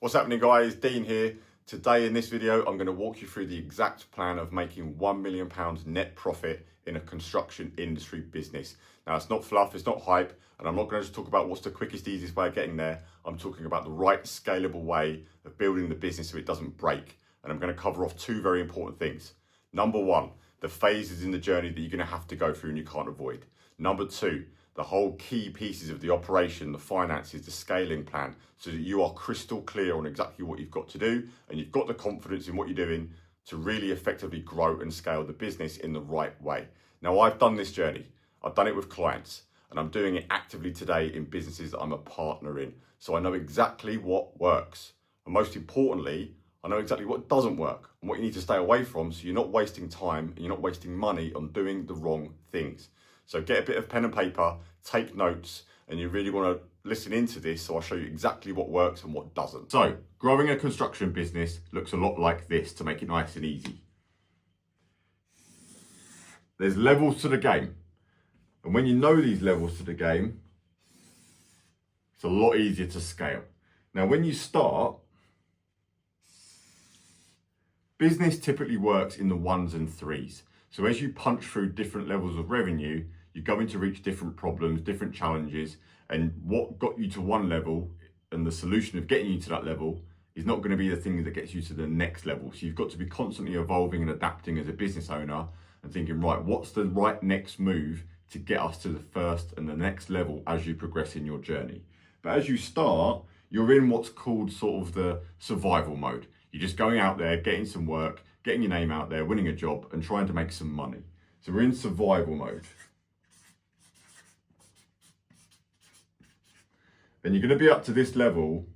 What's happening, guys? Dean here. Today in this video, I'm going to walk you through the exact plan of making £1 million net profit in a construction industry business. Now, it's not fluff, it's not hype, and I'm not going to just talk about what's the quickest, easiest way of getting there. I'm talking about the right scalable way of building the business so it doesn't break. And I'm going to cover off two very important things. Number one, the phases in the journey that you're going to have to go through and you can't avoid. Number two, the whole key pieces of the operation, the finances, the scaling plan, so that you are crystal clear on exactly what you've got to do and you've got the confidence in what you're doing to really effectively grow and scale the business in the right way. Now, I've done this journey. I've done it with clients and I'm doing it actively today in businesses that I'm a partner in. So I know exactly what works. And most importantly, I know exactly what doesn't work and what you need to stay away from so you're not wasting time and you're not wasting money on doing the wrong things. So get a bit of pen and paper, take notes, and you really want to listen into this so I'll show you exactly what works and what doesn't. So growing a construction business looks a lot like this to make it nice and easy. There's levels to the game. And when you know these levels to the game, it's a lot easier to scale. Now, when you start, business typically works in the ones and threes. So as you punch through different levels of revenue, you're going to reach different problems, different challenges, and what got you to one level and the solution of getting you to that level is not going to be the thing that gets you to the next level. So you've got to be constantly evolving and adapting as a business owner and thinking, right, what's the right next move to get us to the first and the next level as you progress in your journey. But as you start, you're in what's called sort of the survival mode. You're just going out there, getting some work, getting your name out there, winning a job and trying to make some money. So we're in survival mode. Then you're going to be up to this level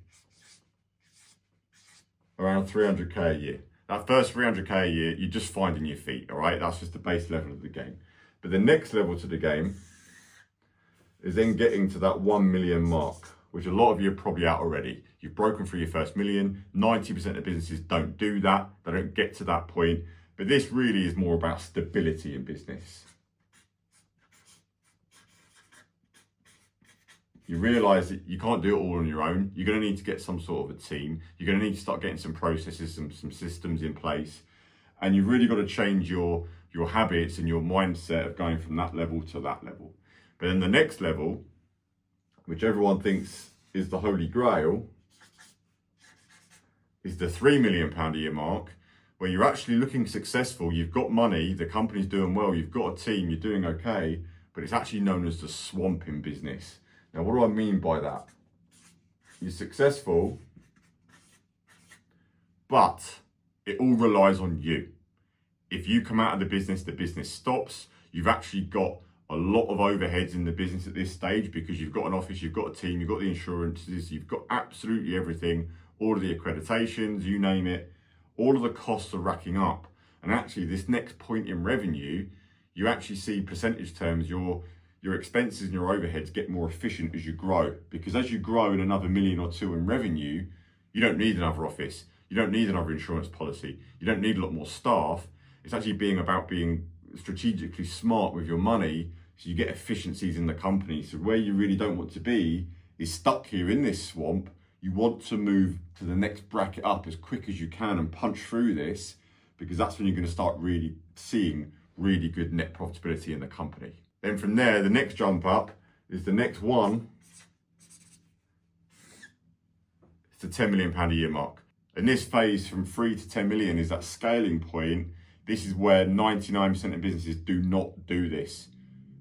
around 300k a year. That first 300k a year, you're just finding your feet, all right? That's just the base level of the game. But the next level to the game is then getting to that 1 million mark, which a lot of you are probably out already. You've broken through your first million. 90% of businesses don't do that. They don't get to that point. But this really is more about stability in business. You realize that you can't do it all on your own. You're going to need to get some sort of a team. You're going to need to start getting some processes, some systems in place. And you've really got to change your habits and your mindset of going from that level to that level. But then the next level, which everyone thinks is the holy grail, is the £3 million a year mark, where you're actually looking successful. You've got money, the company's doing well, you've got a team, you're doing okay, but it's actually known as the swamp in business. Now, what do I mean by that? You're successful, but it all relies on you. If you come out of the business stops. You've actually got a lot of overheads in the business at this stage because you've got an office, you've got a team, you've got the insurances, you've got absolutely everything, all of the accreditations, you name it, all of the costs are racking up. And actually this next point in revenue, you actually see percentage terms, your expenses and your overheads get more efficient as you grow, because as you grow in another million or two in revenue, you don't need another office, you don't need another insurance policy, you don't need a lot more staff. It's actually about being strategically smart with your money so you get efficiencies in the company. So where you really don't want to be is stuck here in this swamp. You want to move to the next bracket up as quick as you can and punch through this, because that's when you're going to start really seeing really good net profitability in the company. Then from there, the next jump up is the next one. It's the £10 million a year mark. And this phase from 3 to 10 million is that scaling point. This is where 99% of businesses do not do this.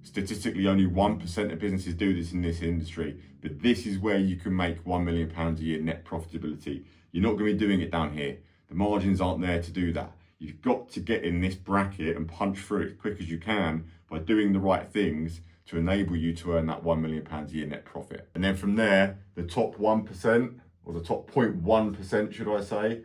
Statistically, only 1% of businesses do this in this industry. But this is where you can make £1 million a year net profitability. You're not going to be doing it down here. The margins aren't there to do that. You've got to get in this bracket and punch through it as quick as you can by doing the right things to enable you to earn that £1 million a year net profit. And then from there, the top 1%, or the top 0.1%, should I say,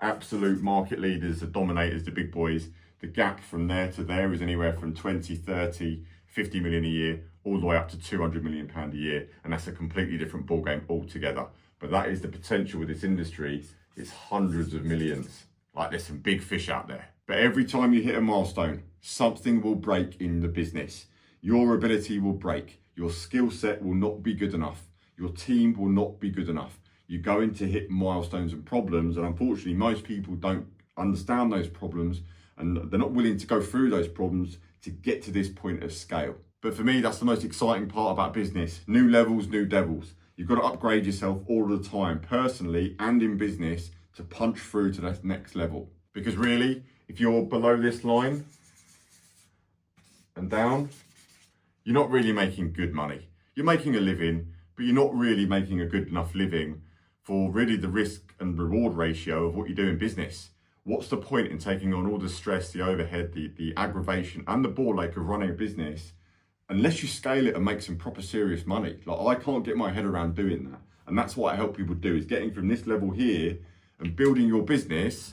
absolute market leaders, the dominators, the big boys, the gap from there to there is anywhere from 20, 30, 50 million a year, all the way up to 200 million pound a year. And that's a completely different ballgame altogether. But that is the potential with this industry. It's hundreds of millions. Like, there's some big fish out there. But every time you hit a milestone, something will break in the business. Your ability will break. Your skill set will not be good enough. Your team will not be good enough. You're going to hit milestones and problems, and unfortunately most people don't understand those problems, and they're not willing to go through those problems to get to this point of scale. But for me, that's the most exciting part about business. New levels, new devils. You've got to upgrade yourself all the time, personally and in business, to punch through to that next level. Because really, if you're below this line and down, you're not really making good money. You're making a living, but you're not really making a good enough living for really the risk and reward ratio of what you do in business. What's the point in taking on all the stress, the overhead, the aggravation, and the ball ache of running a business unless you scale it and make some proper serious money? Like, I can't get my head around doing that. And that's what I help people do, is getting from this level here and building your business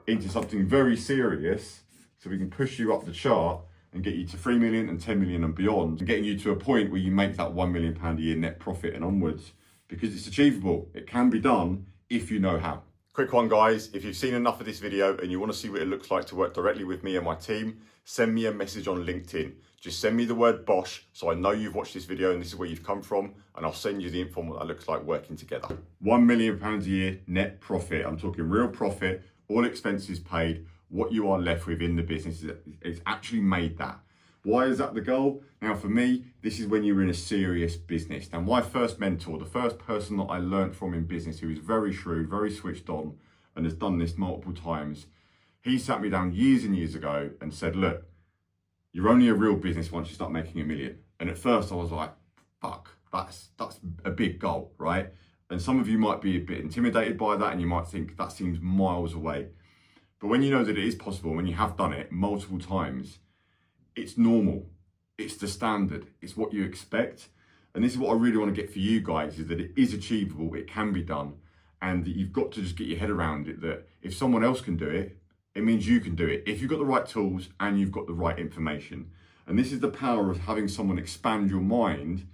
into something very serious so we can push you up the chart and get you to 3 million and 10 million and beyond, and getting you to a point where you make that £1 million a year net profit and onwards, because it's achievable. It can be done if you know how. Quick one, guys. If you've seen enough of this video and you want to see what it looks like to work directly with me and my team, send me a message on LinkedIn. Just send me the word Bosch so I know you've watched this video and this is where you've come from, and I'll send you the info on what that looks like working together. £1 million a year net profit. I'm talking real profit, all expenses paid. What you are left with in the business is actually made that. Why is that the goal? Now, for me, this is when you're in a serious business. Now, my first mentor, the first person that I learned from in business, who is very shrewd, very switched on, and has done this multiple times, he sat me down years and years ago and said, look, you're only a real business once you start making $1 million. And at first I was like, fuck, that's a big goal, right? And some of you might be a bit intimidated by that, and you might think that seems miles away. But when you know that it is possible, when you have done it multiple times, it's normal, it's the standard, it's what you expect. And this is what I really want to get for you guys, is that it is achievable, it can be done, and that you've got to just get your head around it, that if someone else can do it, it means you can do it, if you've got the right tools and you've got the right information. And this is the power of having someone expand your mind,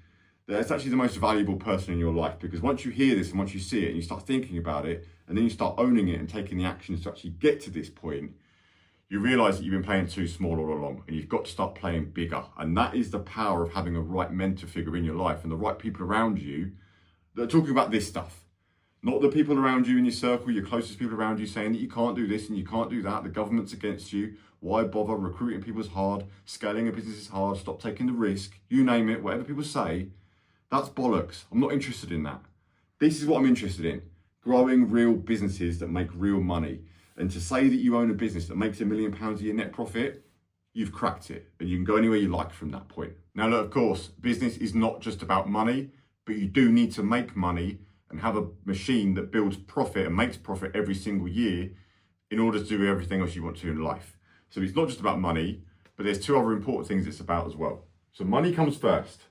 that it's actually the most valuable person in your life. Because once you hear this and once you see it and you start thinking about it, and then you start owning it and taking the actions to actually get to this point, you realize that you've been playing too small all along, and you've got to start playing bigger. And that is the power of having a right mentor figure in your life and the right people around you that are talking about this stuff. Not the people around you in your circle, your closest people around you, saying that you can't do this and you can't do that, the government's against you, why bother, recruiting people is hard, scaling a business is hard, stop taking the risk, you name it, whatever people say, that's bollocks. I'm not interested in that. This is what I'm interested in, growing real businesses that make real money. And to say that you own a business that makes £1 million a year net profit, you've cracked it, and you can go anywhere you like from that point. Now, look, of course, business is not just about money, but you do need to make money and have a machine that builds profit and makes profit every single year in order to do everything else you want to in life. So it's not just about money, but there's two other important things it's about as well. So money comes first,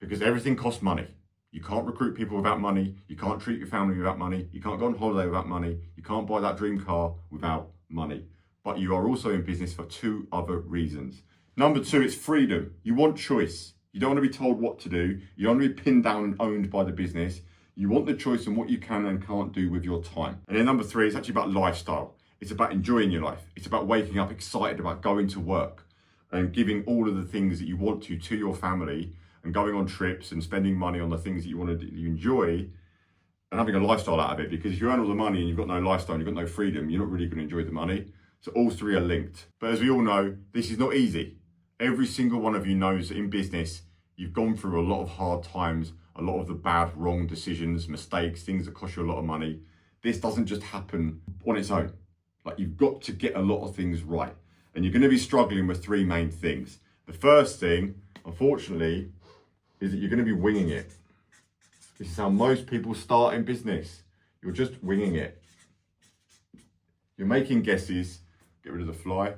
because everything costs money. You can't recruit people without money. You can't treat your family without money. You can't go on holiday without money. You can't buy that dream car without money. But you are also in business for two other reasons. Number two, it's freedom. You want choice. You don't want to be told what to do. You don't want to be pinned down and owned by the business. You want the choice on what you can and can't do with your time. And then number three, it's actually about lifestyle. It's about enjoying your life. It's about waking up excited about going to work and giving all of the things that you want to your family, and going on trips and spending money on the things that you want to do, you enjoy, and having a lifestyle out of it. Because if you earn all the money and you've got no lifestyle and you've got no freedom, you're not really going to enjoy the money. So all three are linked. But as we all know, this is not easy. Every single one of you knows that in business, you've gone through a lot of hard times, a lot of the bad, wrong decisions, mistakes, things that cost you a lot of money. This doesn't just happen on its own. Like, you've got to get a lot of things right. And you're going to be struggling with three main things. The first thing, unfortunately, is that you're going to be winging it. This is how most people start in business. You're just winging it. You're making guesses. Get rid of the fly.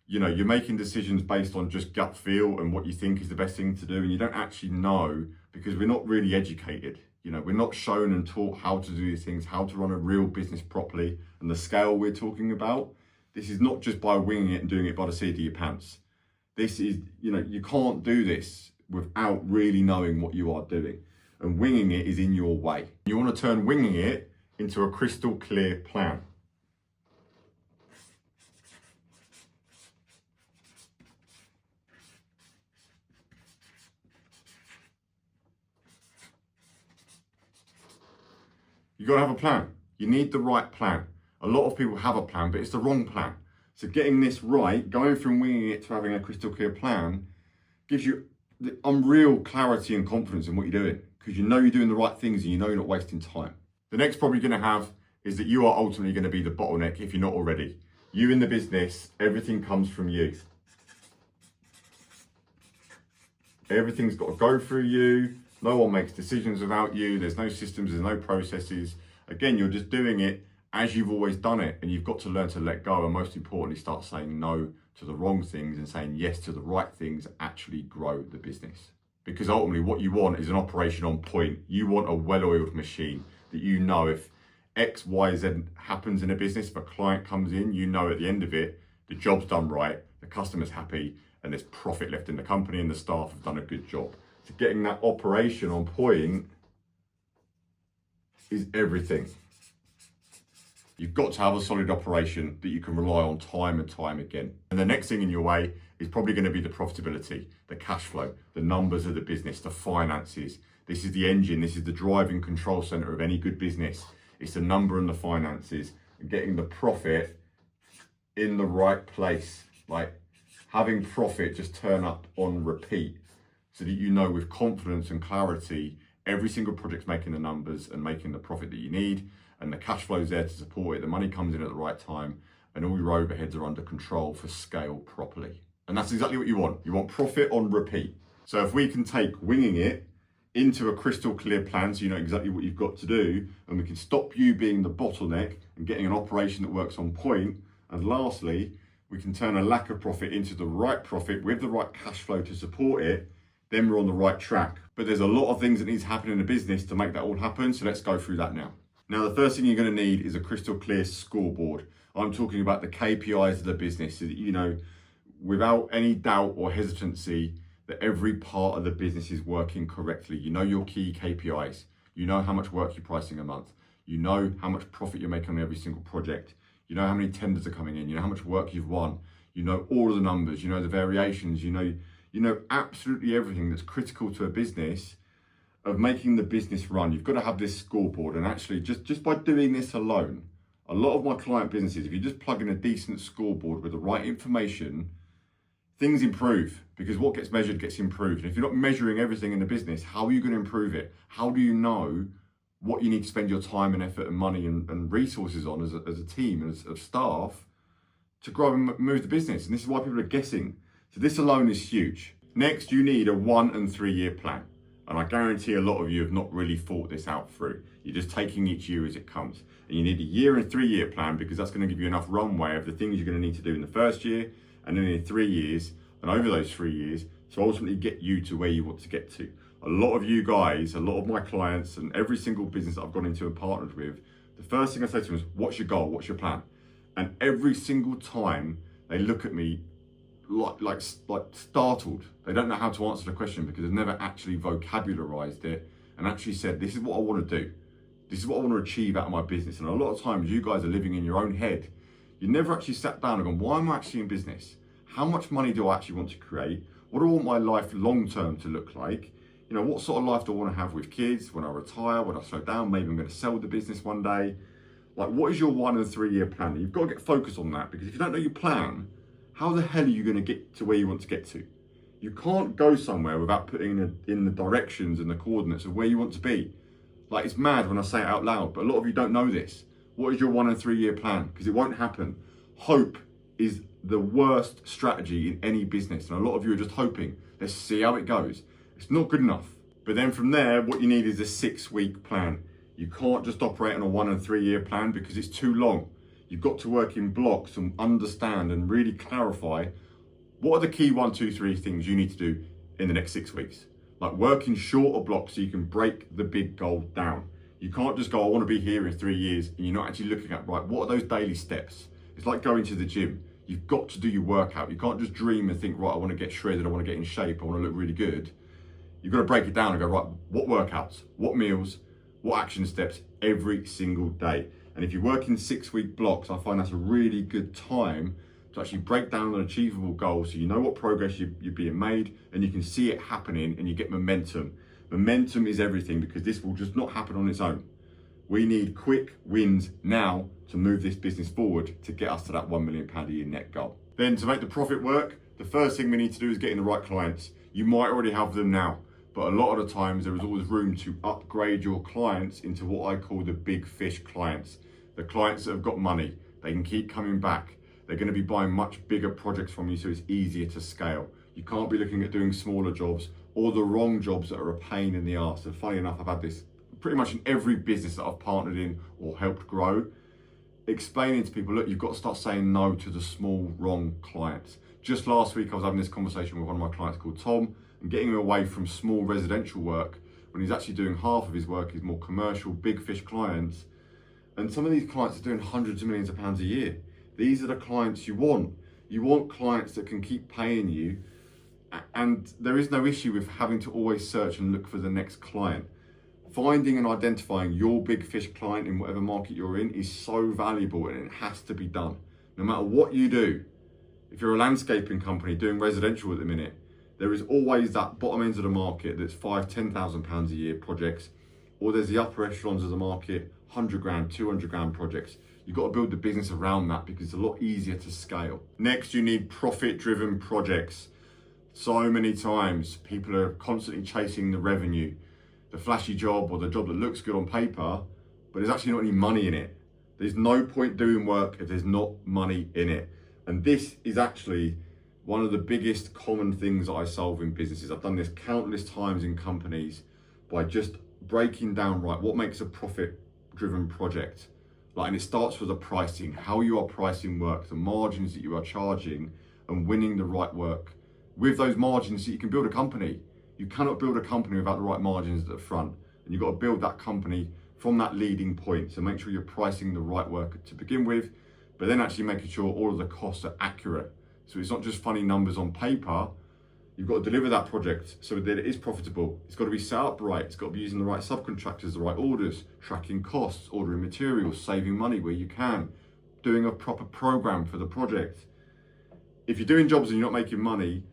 You know, you're making decisions based on just gut feel and what you think is the best thing to do, and you don't actually know, because we're not really educated. You know, we're not shown and taught how to do these things, how to run a real business properly, and the scale we're talking about. This is not just by winging it and doing it by the seat of your pants. This is, you know, you can't do this without really knowing what you are doing. And winging it is in your way. You want to turn winging it into a crystal clear plan. You've got to have a plan. You need the right plan. A lot of people have a plan, but it's the wrong plan. So getting this right, going from winging it to having a crystal clear plan, gives you the unreal clarity and confidence in what you're doing, because you know you're doing the right things and you know you're not wasting time. The next problem you're going to have is that you are ultimately going to be the bottleneck if you're not already. You in the business, everything comes from you. Everything's got to go through you. No one makes decisions without you. There's no systems, there's no processes. Again, you're just doing it as you've always done it, and you've got to learn to let go, and most importantly, start saying no to the wrong things and saying yes to the right things that actually grow the business. Because ultimately what you want is an operation on point. You want a well-oiled machine that you know if X, Y, Z happens in a business, if a client comes in, you know at the end of it, the job's done right, the customer's happy, and there's profit left in the company and the staff have done a good job. So getting that operation on point is everything. You've got to have a solid operation that you can rely on time and time again. And the next thing in your way is probably going to be the profitability, the cash flow, the numbers of the business, the finances. This is the engine, this is the driving control center of any good business. It's the number and the finances, and getting the profit in the right place. Like having profit just turn up on repeat so that you know with confidence and clarity, every single project's making the numbers and making the profit that you need, and the cash flow's there to support it, the money comes in at the right time, and all your overheads are under control for scale properly. And that's exactly what you want. You want profit on repeat. So if we can take winging it into a crystal clear plan so you know exactly what you've got to do, and we can stop you being the bottleneck and getting an operation that works on point, and lastly, we can turn a lack of profit into the right profit with the right cash flow to support it, then we're on the right track. But there's a lot of things that need to happen in a business to make that all happen, so let's go through that now. Now, the first thing you're going to need is a crystal clear scoreboard. I'm talking about the KPIs of the business so that you know without any doubt or hesitancy that every part of the business is working correctly. You know your key KPIs. You know how much work you're pricing a month. You know how much profit you're making on every single project. You know how many tenders are coming in. You know how much work you've won. You know all of the numbers. You know the variations. You know absolutely everything that's critical to a business of making the business run. You've got to have this scoreboard, and actually just by doing this alone, a lot of my client businesses, if you just plug in a decent scoreboard with the right information, things improve, because what gets measured gets improved. And if you're not measuring everything in the business, how are you going to improve it? How do you know what you need to spend your time and effort and money and resources on as a team and as staff to grow and move the business? And this is why people are guessing. So this alone is huge. Next, you need a 1 and 3 year plan. And I guarantee a lot of you have not really thought this out through. You're just taking each year as it comes. And you need a 1 year and 3 year plan, because that's going to give you enough runway of the things you're going to need to do in the first year, and then in 3 years, and over those 3 years, to ultimately get you to where you want to get to. A lot of you guys, a lot of my clients, and every single business that I've gone into and partnered with, the first thing I say to them is, what's your goal? What's your plan? And every single time they look at me like startled. They don't know how to answer the question, because they've never actually vocabularized it and actually said, this is what I want to do. This is what I want to achieve out of my business. And a lot of times you guys are living in your own head. You never actually sat down and gone, why am I actually in business? How much money do I actually want to create? What do I want my life long term to look like? You know, what sort of life do I want to have with kids when I retire, when I slow down? Maybe I'm going to sell the business one day. Like, what is your 1 and 3 year plan? You've got to get focused on that, because if you don't know your plan, how the hell are you going to get to where you want to get to? You can't go somewhere without putting in the directions and the coordinates of where you want to be. Like, it's mad when I say it out loud, but a lot of you don't know this. What is your 1 and 3 year plan? Because it won't happen. Hope is the worst strategy in any business. And a lot of you are just hoping. Let's see how it goes. It's not good enough. But then from there, what you need is a 6-week plan. You can't just operate on a 1 and 3 year plan, because it's too long. You've got to work in blocks and understand and really clarify what are the key 1, 2, 3 things you need to do in the next 6 weeks. Like, work in shorter blocks so you can break the big goal down. You can't just go, I want to be here in 3 years, and you're not actually looking at, right, what are those daily steps? It's like going to the gym. You've got to do your workout. You can't just dream and think, right, I want to get shredded, I want to get in shape, I want to look really good. You've got to break it down and go, right, what workouts, what meals, what action steps every single day. And if you work in 6-week blocks, I find that's a really good time to actually break down an achievable goal, so you know what progress you're being made, and you can see it happening, and you get momentum. Momentum is everything, because this will just not happen on its own. We need quick wins now to move this business forward to get us to that £1 million a year net goal. Then to make the profit work, the first thing we need to do is get in the right clients. You might already have them now, but a lot of the times there is always room to upgrade your clients into what I call the big fish clients. The clients that have got money, they can keep coming back. They're going to be buying much bigger projects from you, so it's easier to scale. You can't be looking at doing smaller jobs or the wrong jobs that are a pain in the arse. And funny enough, I've had this pretty much in every business that I've partnered in or helped grow, explaining to people, look, you've got to start saying no to the small, wrong clients. Just last week, I was having this conversation with one of my clients called Tom and getting him away from small residential work when he's actually doing half of his work is more commercial, big fish clients. And some of these clients are doing hundreds of millions of pounds a year. These are the clients you want. You want clients that can keep paying you, and there is no issue with having to always search and look for the next client. Finding and identifying your big fish client in whatever market you're in is so valuable, and it has to be done. No matter what you do, if you're a landscaping company doing residential at the minute, there is always that bottom end of the market that's £5,000-10,000 a year projects, or there's the upper echelons of the market, 100 grand, 200 grand projects. You've got to build the business around that because it's a lot easier to scale. Next, you need profit-driven projects. So many times people are constantly chasing the revenue, the flashy job or the job that looks good on paper, but there's actually not any money in it. There's no point doing work if there's not money in it. And this is actually one of the biggest common things that I solve in businesses. I've done this countless times in companies by just breaking down, right, what makes a profit-driven project? And it starts with the pricing, how you are pricing work, the margins that you are charging, and winning the right work. With those margins, you can build a company. You cannot build a company without the right margins at the front. And you've got to build that company from that leading point. So make sure you're pricing the right work to begin with, but then actually making sure all of the costs are accurate. So it's not just funny numbers on paper. You've got to deliver that project so that it is profitable. It's got to be set up right. It's got to be using the right subcontractors, the right orders, tracking costs, ordering materials, saving money where you can, doing a proper program for the project. If you're doing jobs and you're not making money,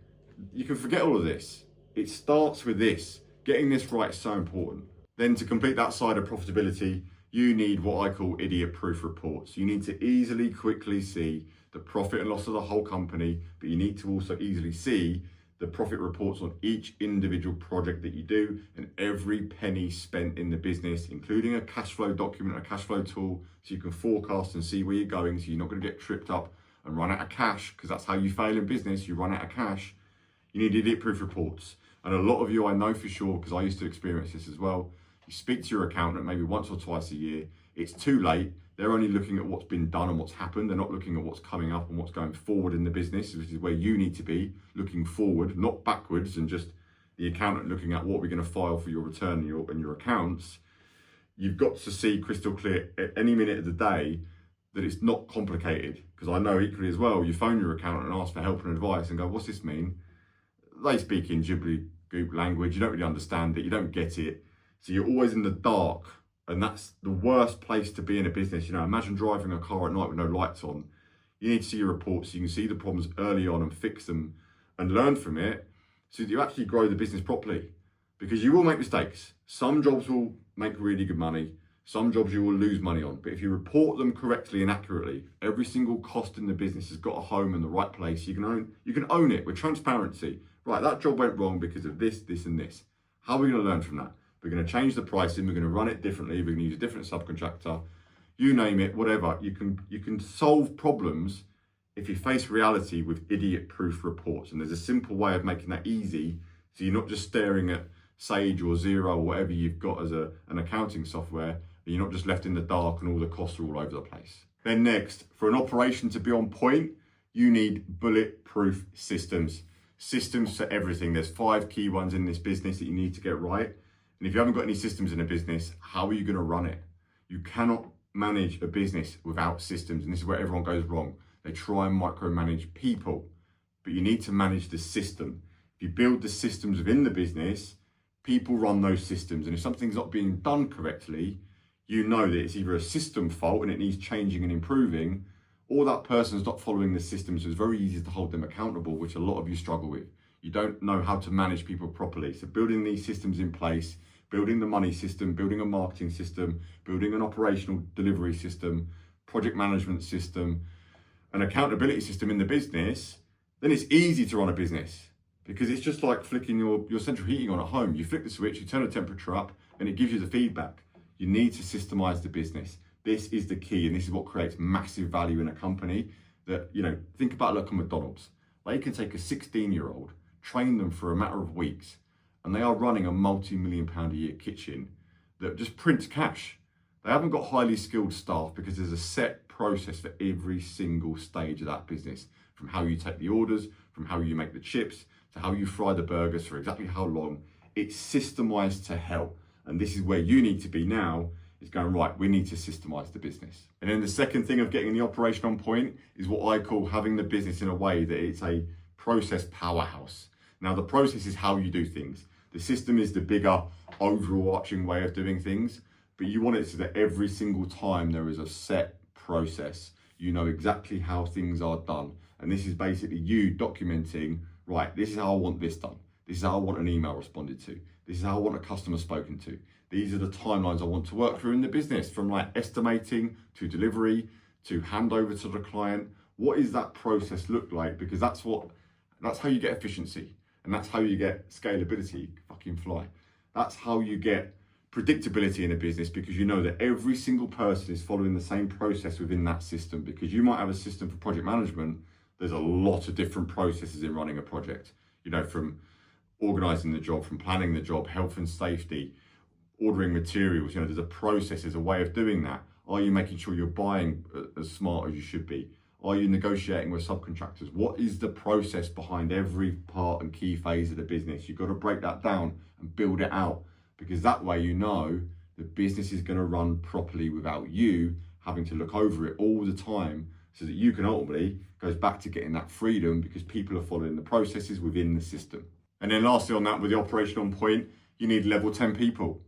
you can forget all of this. It starts with this. Getting this right is so important. Then to complete that side of profitability, you need what I call idiot-proof reports. You need to easily, quickly see the profit and loss of the whole company, but you need to also easily see the profit reports on each individual project that you do and every penny spent in the business, including a cash flow document, a cash flow tool, so you can forecast and see where you're going, so you're not going to get tripped up and run out of cash, because that's how you fail in business. You run out of cash. You need idiot-proof reports. And a lot of you, I know for sure, because I used to experience this as well, you speak to your accountant maybe once or twice a year. It's too late. They're only looking at what's been done and what's happened. They're not looking at what's coming up and what's going forward in the business, which is where you need to be, looking forward, not backwards, and just the accountant looking at what we're going to file for your return and your accounts. You've got to see crystal clear at any minute of the day that it's not complicated. Because I know equally as well, you phone your accountant and ask for help and advice and go, what's this mean? They speak in gibbly-goop language. You don't really understand it. You don't get it. So you're always in the dark. And that's the worst place to be in a business. You know, imagine driving a car at night with no lights on. You need to see your reports so you can see the problems early on and fix them and learn from it so that you actually grow the business properly. Because you will make mistakes. Some jobs will make really good money. Some jobs you will lose money on. But if you report them correctly and accurately, every single cost in the business has got a home in the right place. You can own it with transparency. Right, that job went wrong because of this, this, and this. How are we going to learn from that? We're going to change the pricing. We're going to run it differently. We're going to use a different subcontractor. You name it, whatever. You can solve problems if you face reality with idiot-proof reports. And there's a simple way of making that easy, so you're not just staring at Sage or Xero or whatever you've got as an accounting software, and you're not just left in the dark and all the costs are all over the place. Then next, for an operation to be on point, you need bulletproof systems. Systems for everything. There's 5 key ones in this business that you need to get right. And if you haven't got any systems in a business, how are you going to run it? You cannot manage a business without systems. And this is where everyone goes wrong. They try and micromanage people, but you need to manage the system. If you build the systems within the business, people run those systems. And if something's not being done correctly, you know that it's either a system fault and it needs changing and improving, or that person's not following the system. So it's very easy to hold them accountable, which a lot of you struggle with. You don't know how to manage people properly. So building these systems in place, building the money system, building a marketing system, building an operational delivery system, project management system, an accountability system in the business, then it's easy to run a business, because it's just like flicking your central heating on at home. You flick the switch, you turn the temperature up, and it gives you the feedback. You need to systemize the business. This is the key, and this is what creates massive value in a company. That, think about like a McDonald's. They can take a 16-year-old, train them for a matter of weeks, and they are running a multi-million-pound a year kitchen that just prints cash. They haven't got highly skilled staff because there's a set process for every single stage of that business, from how you take the orders, from how you make the chips, to how you fry the burgers for exactly how long. It's systemized to hell. And this is where you need to be now, is going, right, we need to systemize the business. And then the second thing of getting the operation on point is what I call having the business in a way that it's a process powerhouse. Now, the process is how you do things. The system is the bigger overarching way of doing things, but you want it so that every single time there is a set process, you know exactly how things are done. And this is basically you documenting, right, this is how I want this done. This is how I want an email responded to. This is how I want a customer spoken to. These are the timelines I want to work through in the business, from like estimating to delivery to handover to the client. What does that process look like? Because that's how you get efficiency, and that's how you get scalability. Fucking fly. That's how you get predictability in a business, because you know that every single person is following the same process within that system. Because you might have a system for project management, there's a lot of different processes in running a project, from organizing the job, from planning the job, health and safety, ordering materials. There's a process, there's a way of doing that. Are you making sure you're buying as smart as you should be? Are you negotiating with subcontractors? What is the process behind every part and key phase of the business? You've got to break that down and build it out, because that way the business is going to run properly without you having to look over it all the time, so that you can ultimately, goes back to getting that freedom, because people are following the processes within the system. And then lastly on that, with the operation on point, you need level 10 people.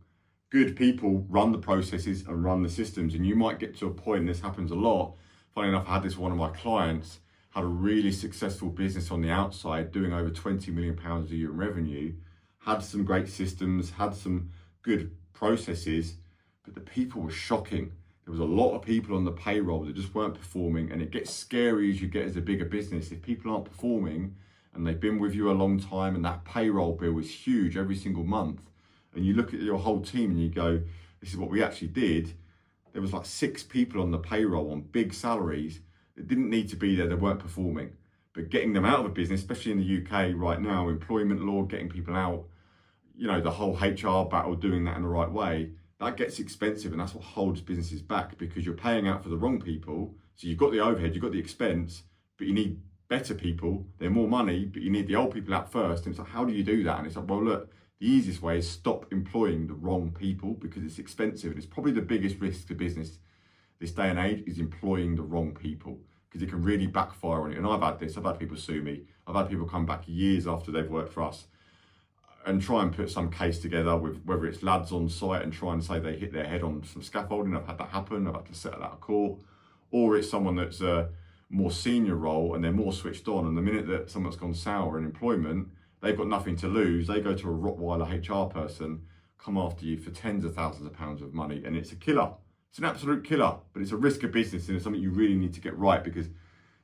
Good people run the processes and run the systems. And you might get to a point, and this happens a lot. Funny enough, I had this with one of my clients, had a really successful business on the outside, doing over £20 million a year in revenue, had some great systems, had some good processes, but the people were shocking. There was a lot of people on the payroll that just weren't performing, and it gets scary as you get as a bigger business. If people aren't performing and they've been with you a long time, and that payroll bill is huge every single month, and you look at your whole team and you go, this is what we actually did. There was like 6 people on the payroll on big salaries that didn't need to be there, they weren't performing. But getting them out of a business, especially in the UK right now, employment law, getting people out, the whole HR battle, doing that in the right way, that gets expensive, and that's what holds businesses back, because you're paying out for the wrong people. So you've got the overhead, you've got the expense, but you need better people. They're more money, but you need the old people out first. And it's like, how do you do that? And it's like, well, look, the easiest way is stop employing the wrong people, because it's expensive. And it's probably the biggest risk to business this day and age, is employing the wrong people, because it can really backfire on you. And I've had this, I've had people sue me. I've had people come back years after they've worked for us and try and put some case together with whether it's lads on site and try and say they hit their head on some scaffolding. I've had that happen. I've had to settle out of court. Or it's someone that's a more senior role and they're more switched on. And the minute that someone's gone sour in employment, they've got nothing to lose. They go to a Rottweiler HR person, come after you for tens of thousands of pounds of money. And it's a killer. It's an absolute killer, but it's a risk of business, and it's something you really need to get right, because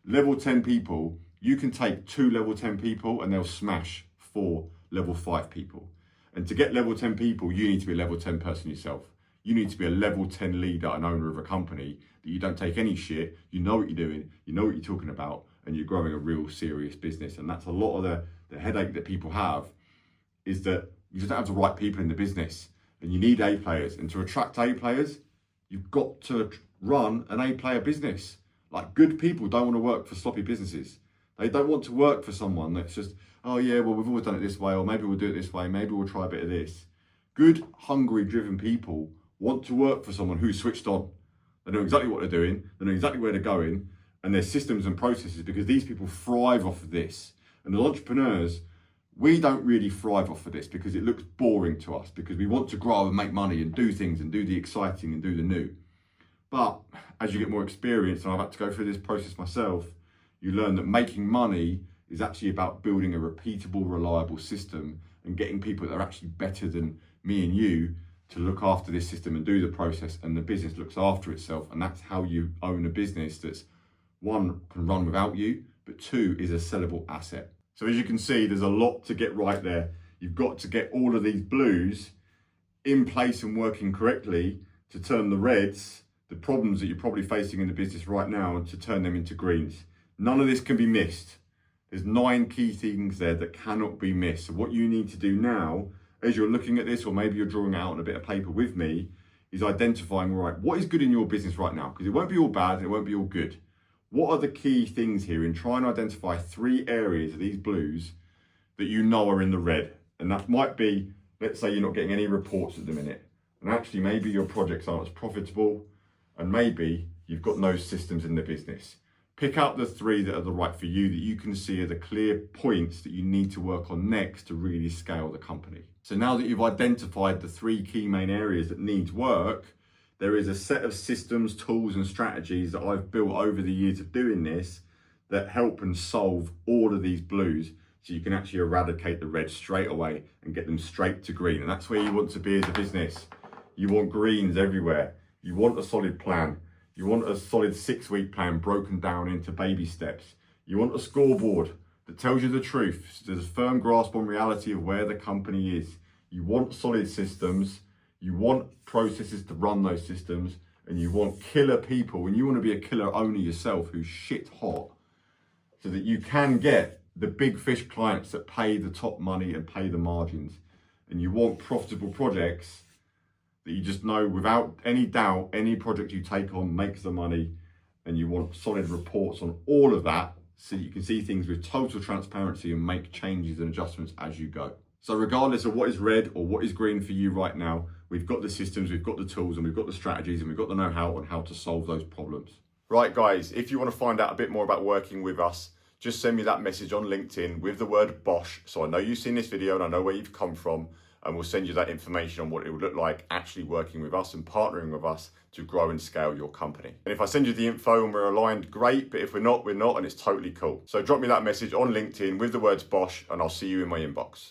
level 10 people, you can take 2 level 10 people and they'll smash 4 level 5 people. And to get level 10 people, you need to be a level 10 person yourself. You need to be a level 10 leader and owner of a company that you don't take any shit, you know what you're doing, you know what you're talking about, and you're growing a real serious business. And that's a lot of the headache that people have, is that you just don't have the right people in the business, and you need A players. And to attract A players, you've got to run an A player business. Like, good people don't want to work for sloppy businesses. They don't want to work for someone that's just, oh yeah, well, we've always done it this way, or maybe we'll do it this way, maybe we'll try a bit of this. Good, hungry, driven people want to work for someone who's switched on. They know exactly what they're doing, they know exactly where they're going, and their systems and processes, because these people thrive off of this. And as entrepreneurs, we don't really thrive off of this, because it looks boring to us, because we want to grow and make money and do things and do the exciting and do the new. But as you get more experience, and I've had to go through this process myself, you learn that making money is actually about building a repeatable, reliable system and getting people that are actually better than me and you, to look after this system and do the process, and the business looks after itself. And that's how you own a business that's, one, can run without you, but two, is a sellable asset. So as you can see, there's a lot to get right there. You've got to get all of these blues in place and working correctly to turn the reds, the problems that you're probably facing in the business right now, to turn them into greens. None of this can be missed. There's 9 key things there that cannot be missed. So what you need to do now, as you're looking at this, or maybe you're drawing it out on a bit of paper with me, is identifying, right, what is good in your business right now? Because it won't be all bad and it won't be all good. What are the key things here, in trying to identify 3 areas of these blues that you know are in the red? And that might be, let's say you're not getting any reports at the minute. And actually maybe your projects aren't as profitable, and maybe you've got no systems in the business. Pick out the 3 that are the right for you, that you can see are the clear points that you need to work on next to really scale the company. So now that you've identified the 3 key main areas that need work, there is a set of systems, tools and strategies that I've built over the years of doing this that help and solve all of these blues, so you can actually eradicate the red straight away and get them straight to green. And that's where you want to be as a business. You want greens everywhere. You want a solid plan. You want a solid 6-week plan broken down into baby steps. You want a scoreboard that tells you the truth. So there's a firm grasp on reality of where the company is. You want solid systems. You want processes to run those systems. And you want killer people. And you want to be a killer owner yourself who's shit hot, so that you can get the big fish clients that pay the top money and pay the margins. And you want profitable projects that you just know without any doubt, any project you take on makes the money. And you want solid reports on all of that, so you can see things with total transparency and make changes and adjustments as you go. So regardless of what is red or what is green for you right now, we've got the systems, we've got the tools, and we've got the strategies, and we've got the know-how on how to solve those problems. Right, guys, if you want to find out a bit more about working with us, just send me that message on LinkedIn with the word Bosch, so I know you've seen this video and I know where you've come from, and we'll send you that information on what it would look like actually working with us and partnering with us to grow and scale your company. And if I send you the info and we're aligned, great, but if we're not, and it's totally cool. So drop me that message on LinkedIn with the words Bosch, and I'll see you in my inbox.